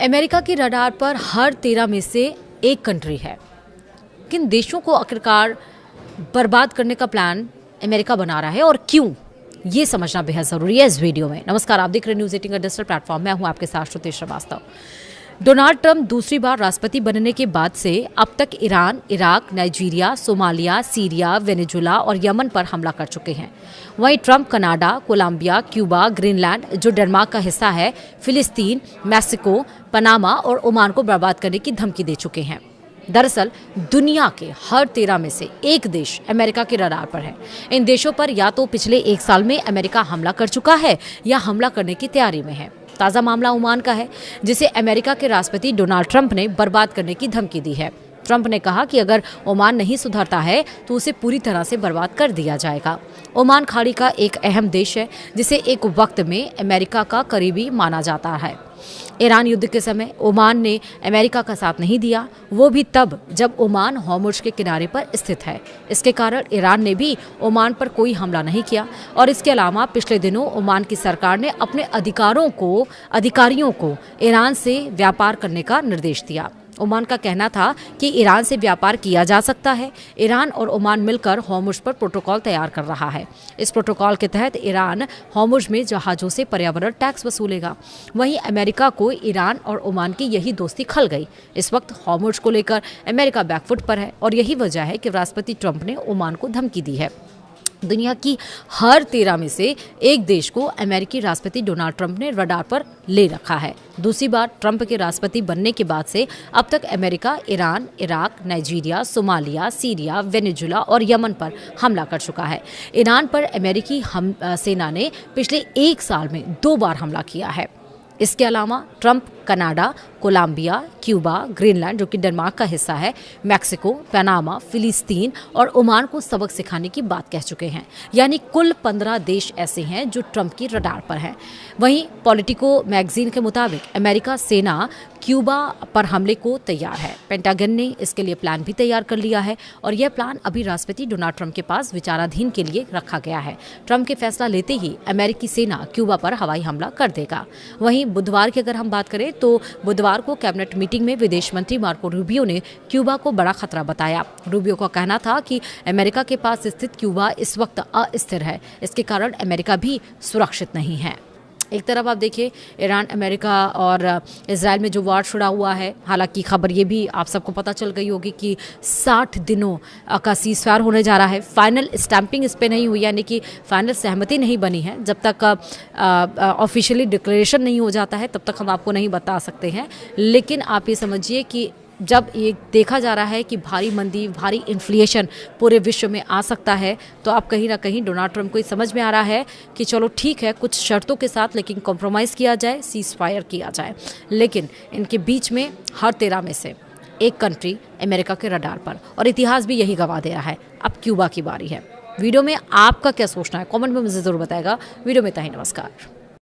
America की radar पर हर 13 में से एक कंट्री है। किन देशों को आखिरकार बर्बाद करने का प्लान अमेरिका बना रहा है और क्यों, ये समझना बेहद ज़रूरी है इस वीडियो में। नमस्कार, आप देख रहे न्यूज़ 18 का डिजिटल प्लेटफॉर्म। मैं हूं आपके साथ श्रुति श्रीवास्तव। डोनाल्ड ट्रंप दूसरी बार राष्ट्रपति बनने के बाद से अब तक Iran, Iraq, Nigeria, Somalia, Syria, Venezuela और यमन पर हमला कर चुके हैं। वहीं Trump Canada, Colombia, Cuba, Greenland जो डेनमार्क का हिस्सा है, फिलिस्तीन, मैक्सिको, पनामा और ओमान को बर्बाद करने की धमकी दे चुके हैं। दरअसल दुनिया के हर 13 में से एक देश अमेरिका के रडार पर है। इन देशों पर या तो पिछले एक साल में अमेरिका हमला कर चुका है या हमला करने की तैयारी में है। ताज़ा मामला ओमान का है, जिसे अमेरिका के राष्ट्रपति डोनाल्ड ट्रंप ने बर्बाद करने की धमकी दी है। ट्रंप ने कहा कि अगर ओमान नहीं सुधरता है तो उसे पूरी तरह से बर्बाद कर दिया जाएगा। ओमान खाड़ी का एक अहम देश है, जिसे एक वक्त में अमेरिका का करीबी माना जाता है। ईरान युद्ध के समय ओमान ने अमेरिका का साथ नहीं दिया, वो भी तब जब ओमान हॉर्मुज़ के किनारे पर स्थित है। इसके कारण ईरान ने भी ओमान पर कोई हमला नहीं किया। और इसके अलावा पिछले दिनों ओमान की सरकार ने अपने अधिकारियों को ईरान से व्यापार करने का निर्देश दिया। ओमान का कहना था कि ईरान से व्यापार किया जा सकता है। ईरान और ओमान मिलकर हॉर्मुज़ पर प्रोटोकॉल तैयार कर रहा है। इस प्रोटोकॉल के तहत ईरान हॉर्मुज़ में जहाज़ों से पर्यावरण टैक्स वसूलेगा। वहीं अमेरिका को ईरान और ओमान की यही दोस्ती खल गई। इस वक्त हॉर्मुज़ को लेकर अमेरिका बैकफुट पर है और यही वजह है कि राष्ट्रपति ट्रंप ने ओमान को धमकी दी है। दुनिया की हर 13 में से एक देश को अमेरिकी राष्ट्रपति डोनाल्ड ट्रंप ने रडार पर ले रखा है। दूसरी बार ट्रंप के राष्ट्रपति बनने के बाद से अब तक America Iran, Iraq, Nigeria, Somalia, Syria, Venezuela और यमन पर हमला कर चुका है। ईरान पर अमेरिकी सेना ने पिछले एक साल में 2 बार हमला किया है। इसके अलावा Trump Canada, Colombia, Cuba, Greenland जो कि डेनमार्क का हिस्सा है, मैक्सिको, पनामा, फिलिस्तीन और ओमान को सबक सिखाने की बात कह चुके हैं। यानी कुल 15 देश ऐसे हैं जो ट्रंप की रडार पर हैं। वहीं पॉलिटिको मैगजीन के मुताबिक अमेरिका सेना क्यूबा पर हमले को तैयार है। पेंटागन ने इसके लिए प्लान भी तैयार कर लिया है और यह प्लान अभी राष्ट्रपति डोनाल्ड ट्रंप के पास विचाराधीन के लिए रखा गया है। ट्रंप के फैसला लेते ही अमेरिकी सेना क्यूबा पर हवाई हमला कर देगा। वहीं बुधवार की अगर हम बात करें तो बुधवार को कैबिनेट मीटिंग में विदेश मंत्री मार्को रूबियो ने क्यूबा को बड़ा खतरा बताया। रूबियो का कहना था कि अमेरिका के पास स्थित क्यूबा इस वक्त अस्थिर है। इसके कारण अमेरिका भी सुरक्षित नहीं है। एक तरफ आप देखिए, ईरान, अमेरिका और इजराइल में जो वार छिड़ा हुआ है, हालांकि खबर ये भी आप सबको पता चल गई होगी कि 60 दिनों का सीज़फायर होने जा रहा है। फाइनल स्टैंपिंग इस पे नहीं हुई, यानी कि फाइनल सहमति नहीं बनी है। जब तक ऑफिशियली डिक्लेरेशन नहीं हो जाता है तब तक हम आपको नहीं बता सकते हैं। लेकिन आप ये समझिए कि जब ये देखा जा रहा है कि भारी मंदी, भारी इन्फ्लेशन पूरे विश्व में आ सकता है, तो अब कहीं ना कहीं डोनाल्ड ट्रंप को ये समझ में आ रहा है कि चलो ठीक है, कुछ शर्तों के साथ लेकिन कॉम्प्रोमाइज़ किया जाए, सीज़ फायर किया जाए। लेकिन इनके बीच में हर 13 में से एक कंट्री अमेरिका के रडार पर, और इतिहास भी यही गवाह दे रहा है। अब क्यूबा की बारी है। वीडियो में आपका क्या सोचना है, कॉमेंट में मुझे ज़रूर बताएगा। वीडियो में इतना ही, नमस्कार।